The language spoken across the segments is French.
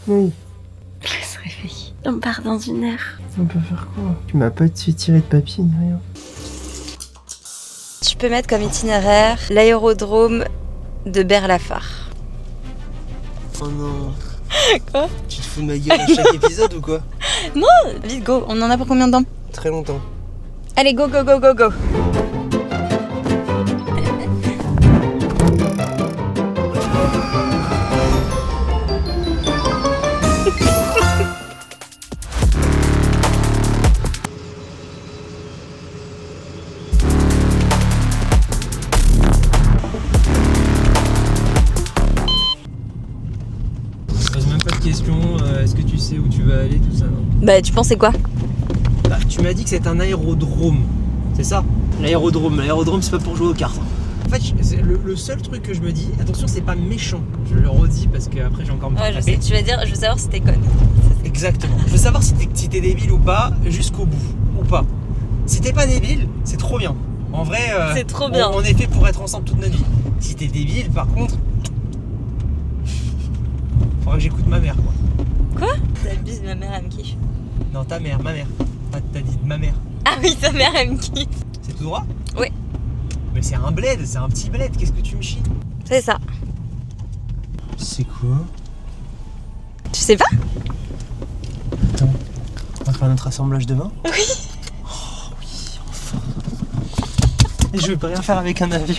Oui. Se réveille. On part dans 1 heure. On peut faire quoi? Tu m'as pas tiré de papier ni rien. Tu peux mettre comme itinéraire l'aérodrome de Berlafar. Oh non. Quoi? Tu te fous de ma gueule à chaque épisode ou quoi? Vite, go. On en a pour combien de temps? Très longtemps. Allez, go, go, go, go, go. Je pose même pas de questions. Est-ce que tu sais où tu vas aller, tout ça, non? Bah, tu pensais quoi? Bah, tu m'as dit que c'est un aérodrome. C'est ça? L'aérodrome, c'est pas pour jouer aux cartes. En fait, c'est le seul truc que je me dis, attention, c'est pas méchant. Je le redis parce qu'après j'ai encore me faire taper. Tu vas dire, je veux savoir si t'es conne. Exactement. Je veux savoir si t'es débile ou pas, jusqu'au bout, ou pas. Si t'es pas débile, c'est trop bien. En vrai, C'est trop bien. On est fait pour être ensemble toute notre vie. Si t'es débile, par contre, faudra que j'écoute ma mère, quoi. Quoi? T'abuses, ma mère, elle me kiffe. Non, ta mère, ma mère. T'as dit ma mère. Ah oui, ta mère, elle me kiffe. C'est tout droit? Oui. Mais c'est un bled, c'est un petit bled. Qu'est-ce que tu me chies? C'est ça. C'est quoi? Tu sais pas? Attends, on va faire notre assemblage de vin? Oui. Oh oui, enfin. Et je vais pas rien faire avec un avion.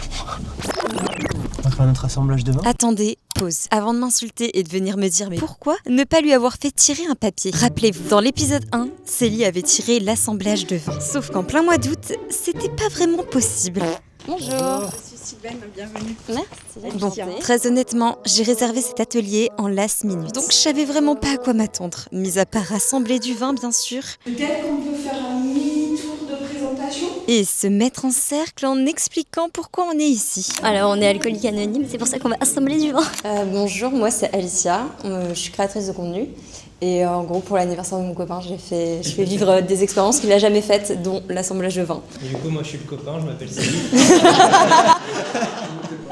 On va faire notre assemblage de vin? Attendez, pause. Avant de m'insulter et de venir me dire mais pourquoi ne pas lui avoir fait tirer un papier? Rappelez-vous, dans l'épisode 1, Célie avait tiré l'assemblage de vin. Sauf qu'en plein mois d'août, c'était pas vraiment possible. Bonjour. Je suis Sylvaine, bienvenue. Merci. Bon, très honnêtement, j'ai réservé cet atelier en last minute. Donc je savais vraiment pas à quoi m'attendre. Mis à part assembler du vin, bien sûr. Peut-être qu'on peut faire un mini-tour de présentation. Et se mettre en cercle en expliquant pourquoi on est ici. Alors, on est alcoolique anonyme, c'est pour ça qu'on va assembler du vin. Bonjour, moi c'est Alicia, je suis créatrice de contenu. Et en gros, pour l'anniversaire de mon copain, je fais vivre des expériences qu'il n'a jamais faites, dont l'assemblage de vin. Et du coup, moi je suis le copain, je m'appelle Céline.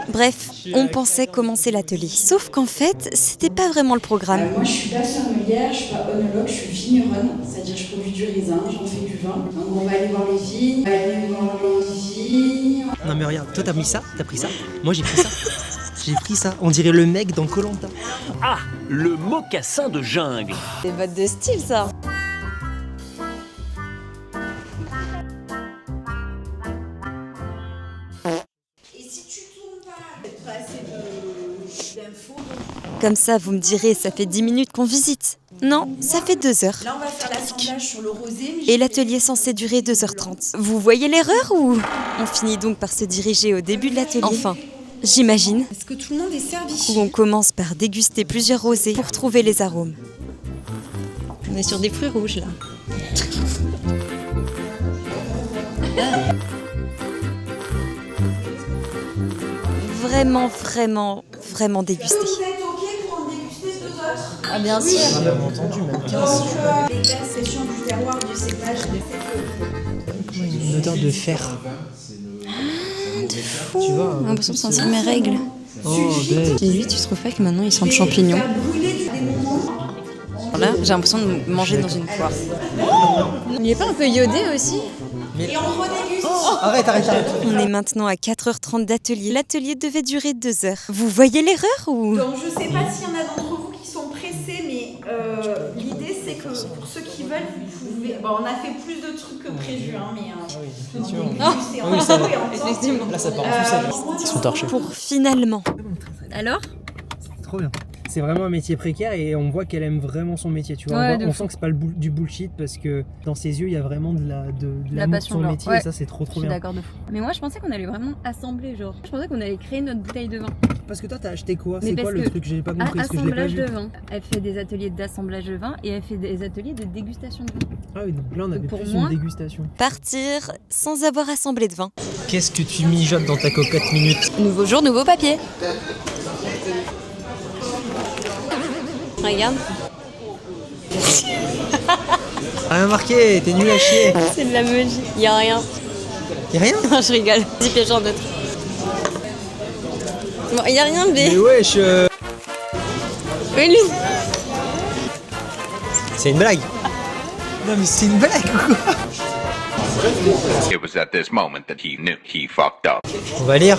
Bref, on pensait commencer l'atelier. Sauf qu'en fait, c'était pas vraiment le programme. Moi, je suis pas sommelière, je suis pas œnologue, je suis vigneronne. C'est-à-dire, je produis du raisin, j'en fais du vin. Donc, on va aller voir les vignes, on va aller voir les vignes. Non mais regarde, toi t'as mis ça? T'as pris ça? Moi j'ai pris ça. J'ai pris ça. On dirait le mec dans Koh-Lanta. Ah, le mocassin de jungle. Des bottes de style, ça. Et si tu tournes pas, pas assez d'infos. Comme ça, vous me direz, ça fait 10 minutes qu'on visite. Non, ça fait 2 heures. Là, on va faire l'assemblage sur le rosé. Mais Et l'atelier est censé durer 2h30. Vous voyez l'erreur ou? On finit donc par se diriger au début de l'atelier. Enfin, j'imagine. est-ce que tout le monde est servi? Où on commence par déguster plusieurs rosés pour trouver les arômes. On est sur des fruits rouges, là. Vraiment déguster. Vous êtes OK pour en déguster 2 autres? Ah, bien sûr. Bien entendu, même 15. Donc, les perceptions du terroir, du cépage, de cette Une odeur de fer. Tu vois? J'ai l'impression de sentir mes règles. Oh, bête. Et lui, tu trouves pas que maintenant il sent le champignon? faire brûler des moments. Là, j'ai l'impression de manger dans une poire. Il est pas un peu iodé aussi? Et on redéguste. Arrête. On est maintenant à 4h30 d'atelier. L'atelier devait durer 2 heures. Vous voyez l'erreur ou? Donc je sais pas s'il y en a d'entre vous qui sont pressés, mais l'idée c'est que pour ceux qui veulent, vous pouvez. Bon, on a fait plus de trucs que prévu, hein, mais on déguste et on ça va. et on Effectivement. Là, ça part en sucette. Ils sont torchés. Pour finalement. Alors? Trop bien. C'est vraiment un métier précaire et on voit qu'elle aime vraiment son métier, tu vois. Ouais, on sent que c'est pas du bullshit parce que dans ses yeux, il y a vraiment de l'amour passion, pour son genre. métier Ouais. et ça, c'est trop Je suis bien. d'accord de fou. Mais moi, je pensais qu'on allait vraiment assembler, genre. Je pensais qu'on allait créer notre bouteille de vin. Parce que toi, t'as acheté quoi? Mais C'est quoi parce le que- truc? J'ai pas compris parce que je l'ai pas Assemblage vu. de vin. Elle fait des ateliers d'assemblage de vin et elle fait des ateliers de dégustation de vin. Ah oui, donc là, on avait Pour plus moi- une dégustation. Partir sans avoir assemblé de vin. Qu'est-ce que tu mijotes dans ta cocotte minute? Nouveau jour, nouveau papier. Regarde. Rien marqué, t'es nul à chier. C'est de la magie. Y a rien. Y'a rien? Non, je rigole. Dis piège en d'autres. Bon, y a rien, Mais mais. wesh Oui, lui. C'est une blague. Non mais c'est une blague ou quoi? It was at this moment that he knew he fucked up. On va lire.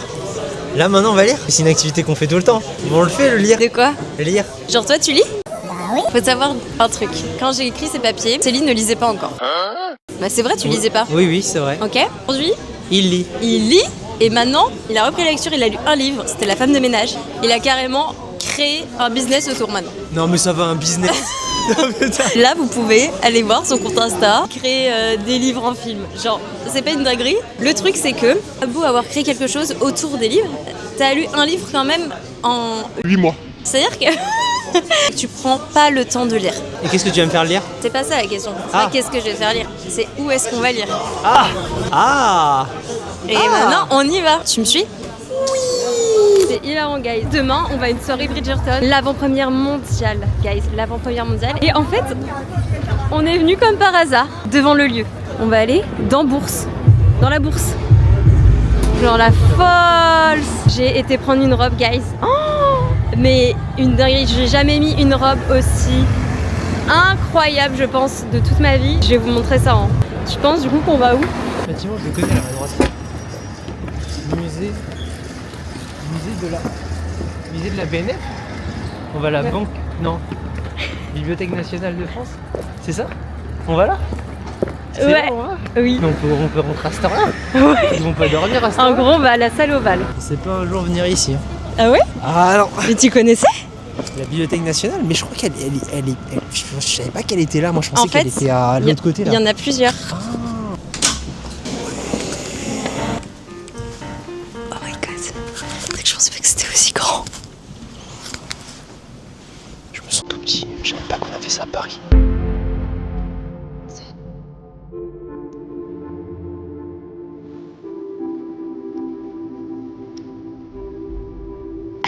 Là maintenant on va lire. C'est une activité qu'on fait tout le temps. Bon, on le fait le lire. De quoi? Lire. Genre toi tu lis? Bah oui. Faut savoir un truc. Quand j'ai écrit ces papiers, Céline ne lisait pas encore. Bah c'est vrai, tu lisais pas. Oui c'est vrai. Ok. Aujourd'hui, Il lit. il lit et maintenant, il a repris la lecture, il a lu un livre, c'était La femme de ménage. Il a carrément créé un business autour maintenant. Non mais ça va un business. Non, putain. Là, vous pouvez aller voir son compte Insta, créer des livres en film. Genre, c'est pas une dinguerie. Le truc, c'est que, t'as beau avoir créé quelque chose autour des livres, t'as lu un livre quand même en 8 mois. C'est-à-dire que tu prends pas le temps de lire. Et qu'est-ce que tu vas me faire lire? C'est pas ça la question. C'est Ah. pas qu'est-ce que je vais faire lire. C'est où est-ce qu'on va lire. Ah. Et maintenant, on y va. Tu me suis? Oui. C'est hilarant, guys. Demain, on va à une soirée Bridgerton. L'avant-première mondiale, guys. L'avant-première mondiale. Et en fait, on est venu comme par hasard devant le lieu. On va aller dans Bourse. Dans la bourse. Genre la folle. J'ai été prendre une robe, guys. Oh, mais une dinguerie. J'ai jamais mis une robe aussi incroyable, je pense, de toute ma vie. Je vais vous montrer ça. Je pense du coup qu'on va où? Effectivement, je le connais là à droite. Musée de la BNF. On va à la Ouais. banque. Non. Bibliothèque nationale de France. C'est ça? On va là? C'est Ouais. là, on va Oui. Donc on peut rentrer à cette heure-là. Ils vont pas dormir à cette En heure-là. gros, on va à la salle ovale. C'est pas un jour venir ici. Hein. Ah ouais? Ah non. Mais tu connaissais? La bibliothèque nationale, mais je crois qu'elle je savais pas qu'elle était là. Moi je pensais En fait, qu'elle était à Il y, l'autre côté il là. y en a plusieurs. Oh my god. C'est que je pensais pas que c'était aussi grand. Je me sens tout petit. Je savais pas qu'on a fait ça à Paris.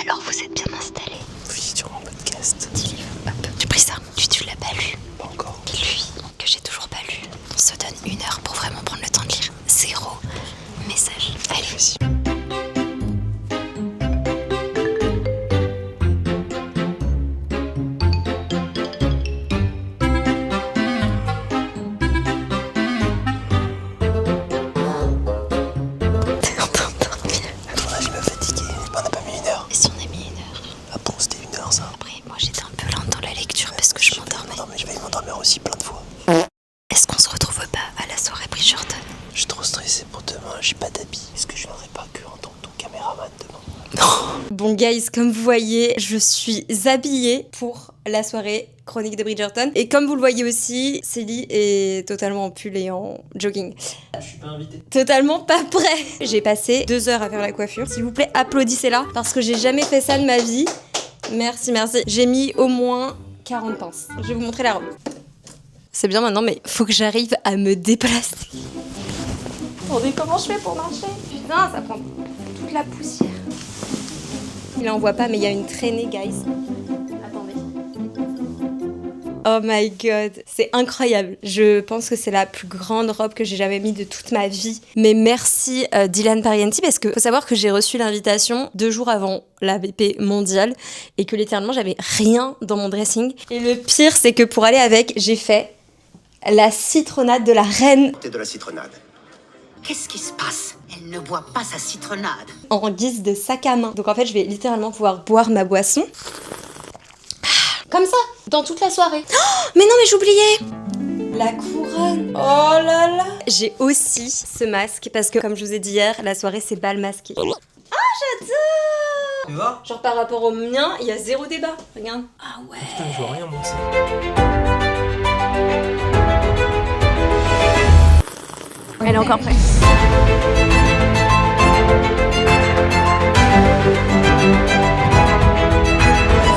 Alors vous êtes bien installés. Oui, sur mon podcast. Dis-lui, hop, tu pris ça. Tu l'as pas lu. Pas encore. Et lui, que j'ai toujours pas lu. On se donne 1 heure pour vraiment prendre le temps de lire. 0 message. Allez, Vas-y. t'es en train de dormir. Attends, je me fatigué. On n'a pas mis 1 heure. Et si on a mis 1 heure? Ah bon, c'était 1 heure ça. Après, moi j'étais un peu lente dans la lecture parce que je m'endormais. Non mais je vais m'endormir aussi plein de fois. Est-ce qu'on se retrouve pas à la soirée Bridgerton? Je suis trop stressé pour demain, j'ai pas d'habit. Est-ce que je viendrai pas que en tant que ton caméraman demain? Bon, guys, comme vous voyez, je suis habillée pour la soirée chronique de Bridgerton. Et comme vous le voyez aussi, Célie est totalement en pull et en jogging. Je suis pas invité. Totalement pas prêt. J'ai passé 2 heures à faire la coiffure. S'il vous plaît, applaudissez-la parce que j'ai jamais fait ça de ma vie. Merci, merci. J'ai mis au moins 40 pinces. Je vais vous montrer la robe. C'est bien maintenant, mais faut que j'arrive à me déplacer. Attendez, comment je fais pour marcher? Putain, ça prend toute la poussière. Là, on voit pas, mais il y a une traînée, guys. Attendez. Oh my god, c'est incroyable. Je pense que c'est la plus grande robe que j'ai jamais mise de toute ma vie. Mais merci Dylan Parienti, parce que faut savoir que j'ai reçu l'invitation 2 jours avant la BP mondiale et que littéralement j'avais rien dans mon dressing. Et le pire, c'est que pour aller avec, j'ai fait la citronnade de la reine C'est de la citronnade. Qu'est-ce qui se passe? Elle ne boit pas sa citronnade. en guise de sac à main. Donc en fait, je vais littéralement pouvoir boire ma boisson. Comme ça, dans toute la soirée. Oh, mais non, mais j'oubliais la couronne. Oh là là. J'ai aussi ce masque parce que, comme je vous ai dit hier, la soirée c'est bal masqué. Ah, j'adore. Tu vois? Genre par rapport au mien, il y a 0 débat. Regarde. Ah ouais. Putain, je vois rien moi aussi. Elle est encore prête.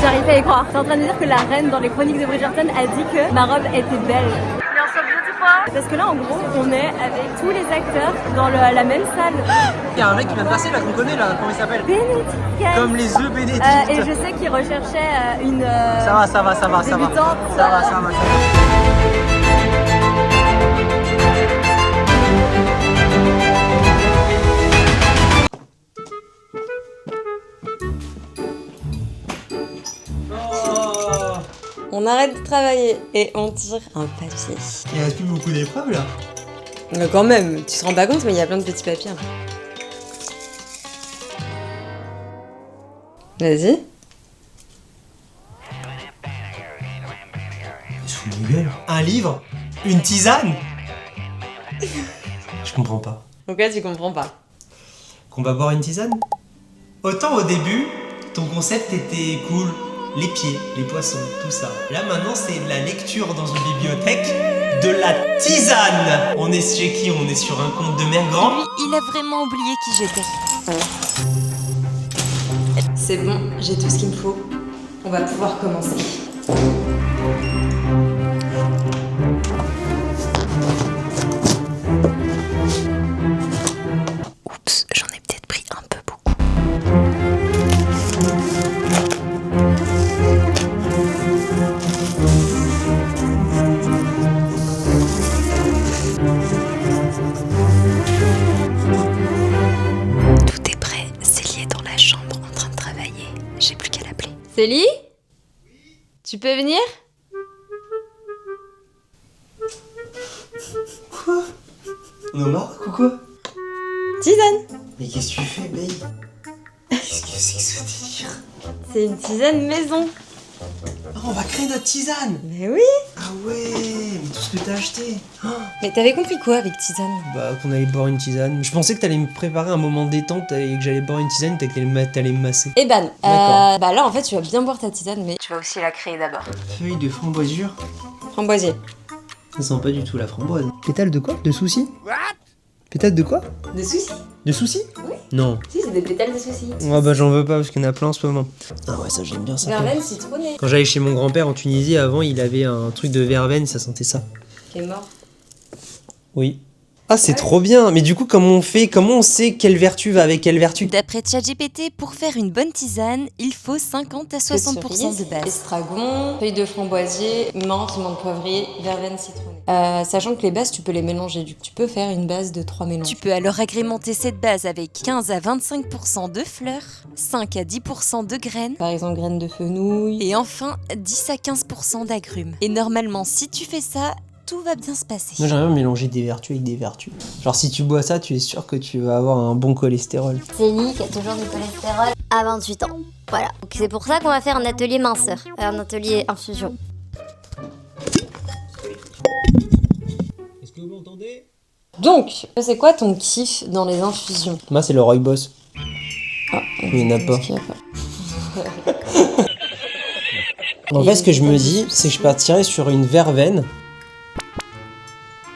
J'arrive à y croire. T'es en train de dire que la reine dans les chroniques de Bridgerton a dit que ma robe était belle. Parce que là, en gros, on est avec tous les acteurs dans la même salle. Il y a un mec qui vient de passer là qu'on connaît là, comment il s'appelle? Bénédicte. Comme les œufs Bénédicte. Et je sais qu'il recherchait une Ça va. débutante. Ça va. Oh, On arrête de travailler et on tire un papier. Il reste plus beaucoup d'épreuves là. Quand même, tu te rends pas compte, mais il y a plein de petits papiers. Vas-y. Sous ma gueule. Un livre? Une tisane? Je comprends pas. Pourquoi tu comprends pas? Qu'on va boire une tisane? Autant au début, ton concept était cool. Les pieds, les poissons, tout ça. Là maintenant, c'est de la lecture dans une bibliothèque, de la tisane. On est chez qui? On est sur un conte de mère grand. Lui, il a vraiment oublié qui j'étais. C'est bon, j'ai tout ce qu'il me faut. On va pouvoir commencer. Oups, j'en ai peut-être pris un peu beaucoup. Tout est prêt, Célie est dans la chambre en train de travailler. J'ai plus qu'à l'appeler. Célie? Tu peux venir? Quoi? On est au Maroc ou quoi? Tisane! Mais qu'est-ce que tu fais, Babe? Qu'est-ce que c'est que ce délire? C'est une tisane maison. Oh, on va créer notre tisane! Mais oui! Ah ouais, mais tout ce que t'as acheté! Oh, Mais t'avais compris quoi avec tisane? bah, qu'on allait boire une tisane. Je pensais que t'allais me préparer un moment détente et que j'allais boire une tisane et que t'allais me masser. Eh ben, D'accord. bah là en fait tu vas bien boire ta tisane, mais tu vas aussi la créer d'abord. Feuille de framboisure? Framboisier. Ça sent pas du tout la framboise. Pétale de quoi? De soucis? Pétale de quoi? Des soucis? De soucis? Oui. Non. Si, c'est des pétales de soucis. Ah bah j'en veux pas parce qu'il y en a plein en ce moment. Ah ouais, ça j'aime bien ça. Verveine citronnée. Quand j'allais chez mon grand-père en Tunisie, avant il avait un truc de verveine, ça sentait ça. Qui est mort. Oui. Ah c'est trop bien. Mais du coup comment on sait quelle vertu va avec quelle vertu? D'après ChatGPT, pour faire une bonne tisane, il faut 50 à 60% de base. Estragon, feuille de framboisier, menthe poivrier, verveine citronnée. Sachant que les bases, tu peux les mélanger. Tu peux faire une base de 3 mélanges. Tu peux alors agrémenter cette base avec 15 à 25% de fleurs, 5 à 10% de graines, par exemple graines de fenouil, et enfin 10 à 15% d'agrumes. Et normalement, si tu fais ça, tout va bien se passer. Moi j'aimerais bien mélanger des vertus avec des vertus. Genre si tu bois ça, tu es sûr que tu vas avoir un bon cholestérol. Célie qui a toujours du cholestérol à 28 ans. Voilà. Donc c'est pour ça qu'on va faire un atelier minceur, un atelier infusion. Est-ce que vous m'entendez? Donc, c'est quoi ton kiff dans les infusions? Moi c'est le rooibos. Ah, il n'y en a pas. qu'il y a pas. En fait ce que je me dis, c'est que je partirais sur une verveine.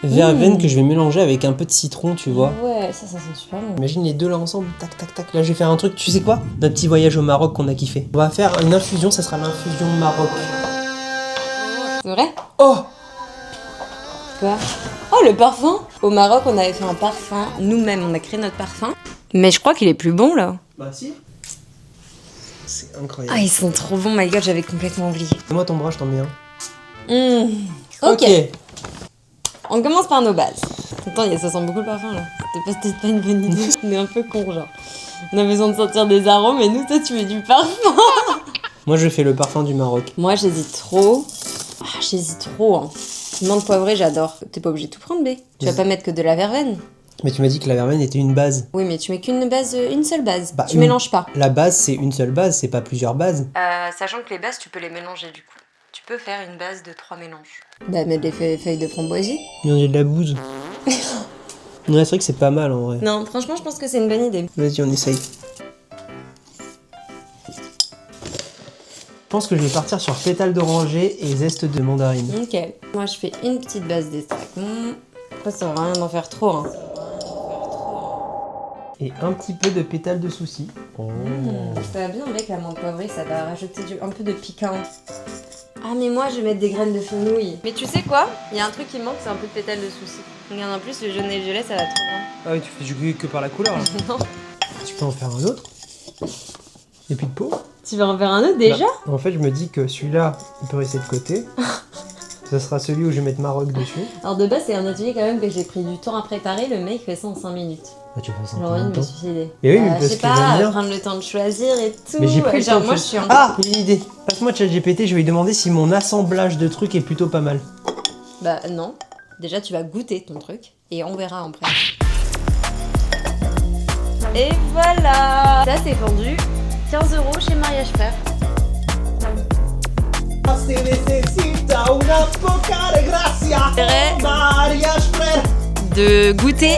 Verveine que je vais mélanger avec un peu de citron, tu vois. Ouais, ça sent super bon. Imagine les deux là ensemble, tac tac tac. Là je vais faire un truc, tu sais quoi? Notre petit voyage au Maroc qu'on a kiffé. On va faire une infusion, ça sera l'infusion Maroc. C'est vrai? Oh! Quoi? Oh, le parfum! Au Maroc, on avait fait un parfum. Nous-mêmes, on a créé notre parfum. Mais je crois qu'il est plus bon, là. Bah si. C'est incroyable. Ah, ils sont trop bons, my god, j'avais complètement oublié. Moi ton bras, je t'en mets un. Ok. On commence par nos bases. Attends, ça sent beaucoup le parfum, là. C'était peut-être pas une bonne idée. On est un peu con, genre. On a besoin de sentir des arômes, et nous, toi, tu mets du parfum. Moi je fais le parfum du Maroc. Moi, j'hésite trop. Hein. Menthe poivrée, j'adore. T'es pas obligé de tout prendre, B. Tu vas pas mettre que de la verveine. Mais tu m'as dit que la verveine était une base. Oui, mais tu mets qu'une base, une seule base. Bah, tu mélanges pas. La base c'est une seule base, c'est pas plusieurs bases. Sachant que les bases, tu peux les mélanger du coup. Tu peux faire une base de 3 mélanges. Bah, mettre des feuilles de framboisier. Mais on est de la bouse. Ouais, c'est vrai que c'est pas mal en vrai. Non, franchement, je pense que c'est une bonne idée. Vas-y, on essaye. Je pense que je vais partir sur pétales d'oranger et zeste de mandarine. Ok. Moi, je fais une petite base d'estragon. Après, ça sert à rien d'en faire trop, hein. Et un petit peu de pétales de soucis. Oh. Ça va bien avec la menthe poivrée, ça va rajouter un peu de piquant. Ah, mais moi, je vais mettre des graines de fenouil. Mais tu sais quoi? Il y a un truc qui me manque, c'est un peu de pétales de soucis. Regarde, en plus, le jaune et le violet, ça va trop bien. Ah oui, tu fais du goût que par la couleur là. Non. Tu peux en faire un autre. Et puis de peau. Tu veux en faire un autre déjà? Bah, en fait, je me dis que celui-là, il peut rester de côté. Ce sera celui où je vais mettre Maroc dessus. Alors de base, c'est un atelier quand même que j'ai pris du temps à préparer. Le mec fait ça en 5 minutes. Bah, tu fais ça J'ai en envie de combien de me temps? suicider. Mais oui, mais Je parce sais que j'aime pas, bien. prendre le temps de choisir et tout. Mais j'ai pris le Genre, temps moi, de je suis en... Ah, une idée. Passe-moi ChatGPT, je vais lui demander si mon assemblage de trucs est plutôt pas mal. Bah non. Déjà, tu vas goûter ton truc et on verra après. Et voilà. Ça, c'est vendu 15 € chez Mariage Frère. De goûter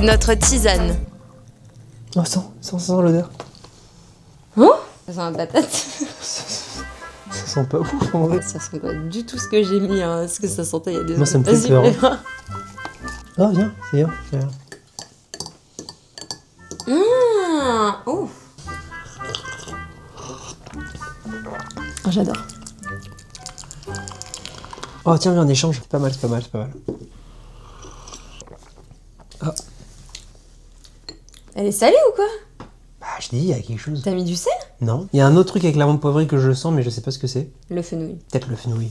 notre tisane. Oh, sens l'odeur. Oh, ça sent la patate. Ça sent pas ouf en vrai. Ça sent pas du tout ce que j'ai mis, hein. Ce que ça sentait il y a 2 ans. Moi, ça me fait Vas-y, peur, hein. fais-moi. Oh, viens, c'est bien. Oh. Oh, j'adore. Oh, tiens, viens, on échange. Pas mal. Oh. Elle est salée ou quoi? Bah, je dis, il y a quelque chose. T'as mis du sel? Non. Il y a un autre truc avec l'amande poivrée que je sens, mais je sais pas ce que c'est. Le fenouil. Peut-être le fenouil.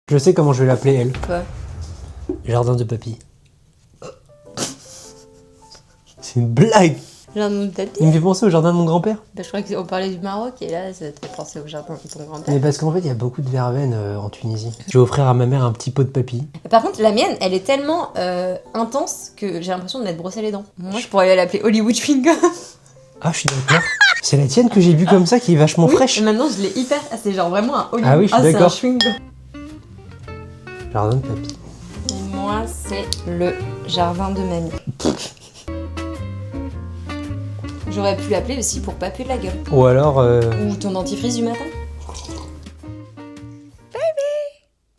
Je sais comment je vais l'appeler, elle. Quoi? Jardin de papy. C'est une blague. Jardin de papy? Il me fait penser au jardin de mon grand-père. Bah, je crois qu'on parlait du Maroc et là, ça te fait penser au jardin de ton grand-père. Mais parce qu'en fait, il y a beaucoup de verveine en Tunisie. Je vais offrir à ma mère un petit pot de papy. Par contre, la mienne, elle est tellement intense que j'ai l'impression de m'être brossé les dents. Moi, je pourrais l'appeler Hollywood Chewing Gum. Ah, je suis d'accord. C'est la tienne que j'ai bu comme ça qui est vachement Oui, fraîche. et maintenant, je l'ai hyper... Ah, c'est genre vraiment un Hollywood. Ah oui, je suis c'est d'accord. un chewing gum. Jardin de papy. Et moi, c'est le jardin de mamie. J'aurais pu l'appeler aussi pour pas puer de la gueule. Ou alors... Ou ton dentifrice du matin.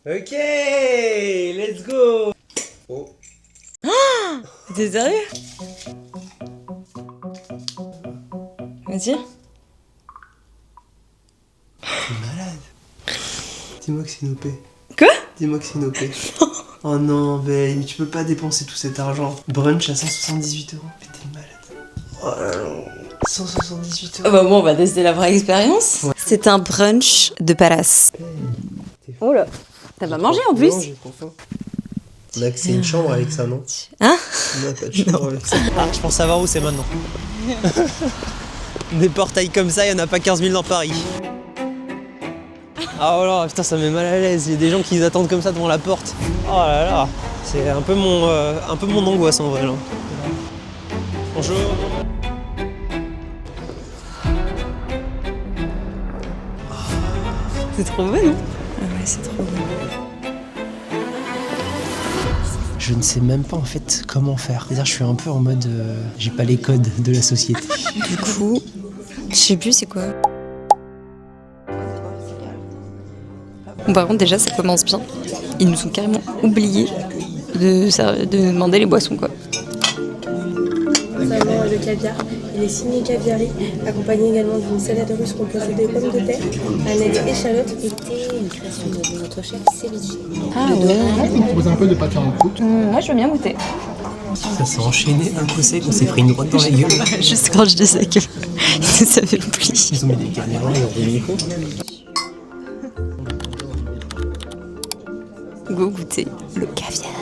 Ok, let's go. Oh. T'es sérieux? Vas-y. T'es malade. Dis-moi que c'est une OP. Quoi? Dis-moi que c'est une OP. Oh non, babe, tu peux pas dépenser tout cet argent. Brunch à 178 €. Mais t'es malade. Oh là là. 178 €. Bah bon, on va tester la vraie expérience. Ouais. C'est un brunch de palace. Oh là, t'as pas mangé en plus? Non, j'ai trop faim. On a que c'est une chambre avec ça, non? Hein? On a pas de chambre avec ça. Ah, je pense savoir où c'est maintenant. Des portails comme ça, il y en a pas 15 000 dans Paris. Ah oh là, putain, ça me met mal à l'aise. Il y a des gens qui attendent comme ça devant la porte. Oh là là, c'est un peu mon angoisse en vrai là. Bonjour. C'est trop bon, non? Ah ouais, c'est trop bon. Je ne sais même pas en fait comment faire. C'est-à-dire, je suis un peu en mode, j'ai pas les codes de la société. Du coup, je sais plus c'est quoi. Bon, par contre, déjà, ça commence bien. Ils nous ont carrément oublié de nous demander les boissons, quoi. Notamment le caviar. Il est signé caviari, accompagné également d'une salade russe composée de pommes de terre, aneth, échalotes et thé, une création de notre chef Ceviche. Ah ouais. On propose un peu de pâté en croûte. Moi, je veux bien goûter. Ça s'est enchaîné d'un coup sec, on s'est pris une droite dans la gueule. Juste quand je disais que ça fait oublier. Ils ont mis des caméras, ils ont des micros. Go goûter le caviar.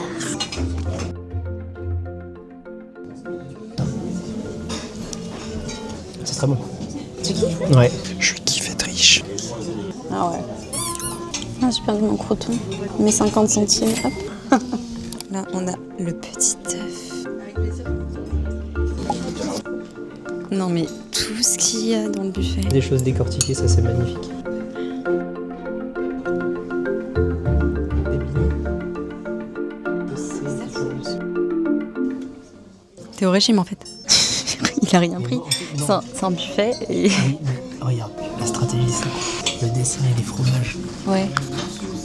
C'est très bon. Tu kiffes? Ouais. Je kiffe être riche. Ah ouais. Ah, j'ai perdu mon croton. Mes 50 centimes, hop. Là, on a le petit œuf. Non, mais tout ce qu'il y a dans le buffet. Des choses décortiquées, ça c'est magnifique. T'es au régime en fait. Il a rien pris. C'est un buffet et. Regarde, la stratégie c'est le dessin et les fromages. Ouais.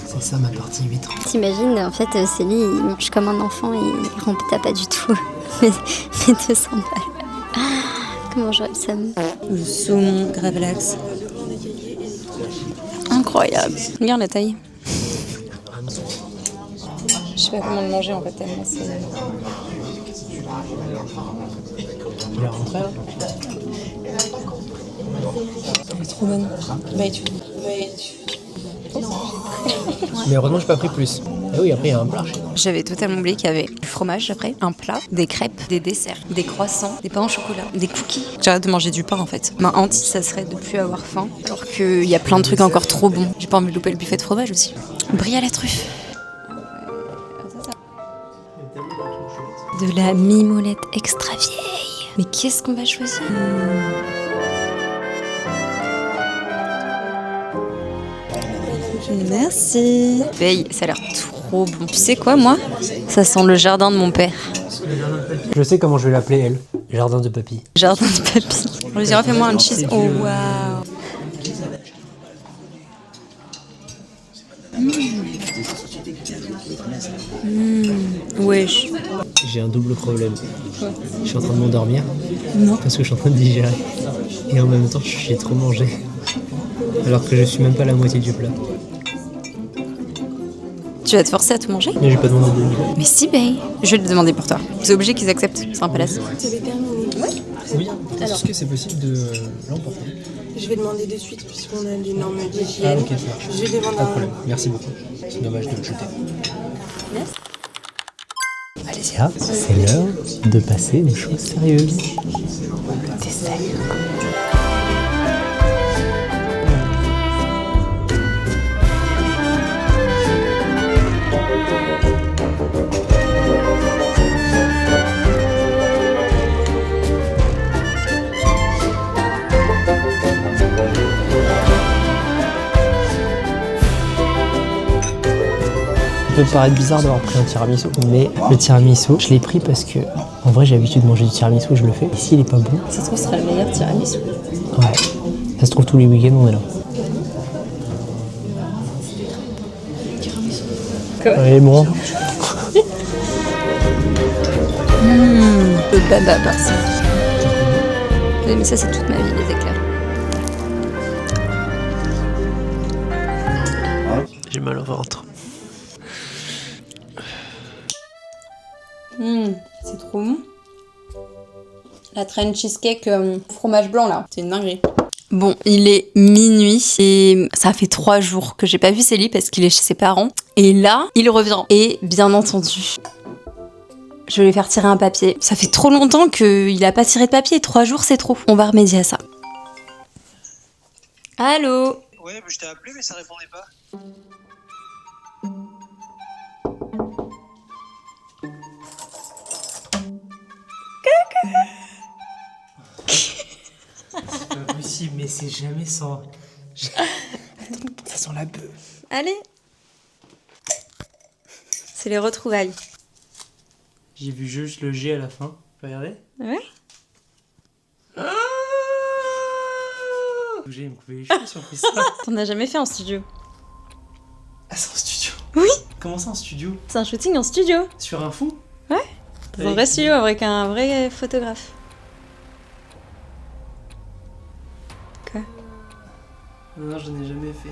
C'est ça ma partie 8 ans. T'imagines, en fait, Célie, il mange comme un enfant et il remplit pas du tout. mais 200 balles. Comment j'aurais le seum. Le saumon gravlax. Incroyable. Regarde la taille. Je sais pas comment le manger en fait, tellement c'est. Tu l'as rentré là? Elle est trop bonne. Bah, tu. Mais heureusement, j'ai pas pris plus. Ah oui, après, il y a un plat. J'avais totalement oublié qu'il y avait du fromage après, un plat, des crêpes, des desserts, des croissants, des pains au chocolat, des cookies. J'arrête de manger du pain en fait. Ma hantise, ça serait de plus avoir faim. Alors qu'il y a plein de trucs encore trop bons. J'ai pas envie de louper le buffet de fromage aussi. Brie à la truffe. De la mimolette extra vieille. Mais qu'est-ce qu'on va choisir? Merci. Veille, ça a l'air trop bon. Tu sais quoi, moi? Ça sent le jardin de mon père. Je sais comment je vais l'appeler, elle. Jardin de papy. Jardin de papy. On lui dira, fais-moi un cheese. Oh, waouh. Wesh. J'ai un double problème. Je suis en train de m'endormir. Non. Parce que je suis en train de digérer. Et en même temps, j'ai trop mangé. Alors que je suis même pas à la moitié du plat. Tu vas te forcer à tout manger? Mais j'ai pas demandé de mille. Mais si, Bay. Je vais le demander pour toi. C'est obligé qu'ils acceptent. C'est un palace. C'est terminé. Oui. Est-ce que c'est possible de l'emporter? Je vais demander de suite puisqu'on a les normes d'hygiène. Ah ok, ça marche. Je vais demander Pas de problème. Merci beaucoup. C'est dommage de le jeter. Alésia, c'est l'heure de passer aux choses sérieuses. T'es sérieux? Ça peut paraître bizarre d'avoir pris un tiramisu, mais le tiramisu, je l'ai pris parce que, en vrai, j'ai l'habitude de manger du tiramisu et je le fais. Et s'il est pas bon, Ça se trouve, ce sera le meilleur tiramisu. ouais. Ça se trouve, tous les week-ends, on est là. Ouais, bon. Le bababa, ça. Mais ça, c'est toute ma vie, les éclairs. J'ai mal au ventre. C'est trop bon. La traîne cheesecake fromage blanc là, c'est une dinguerie. Bon, il est minuit et ça fait 3 jours que j'ai pas vu Célie parce qu'il est chez ses parents. Et là, il revient. Et bien entendu, je vais lui faire tirer un papier. Ça fait trop longtemps qu'il a pas tiré de papier. 3 jours, c'est trop. On va remédier à ça. Allô? Ouais, je t'ai appelé mais ça répondait pas. C'est pas possible, mais c'est jamais sans... Ça sent la bœuf. Allez. C'est les retrouvailles. J'ai vu juste le G à la fin. Tu peux regarder? Ouais. J'ai me couper les cheveux si on fait ça. On n'a jamais fait en studio. Ah, c'est en studio? Oui. Comment ça en studio? C'est un shooting en studio. Sur un fou? Ouais. Dans un vrai studio avec un vrai photographe. Quoi? Non, je n'ai jamais fait.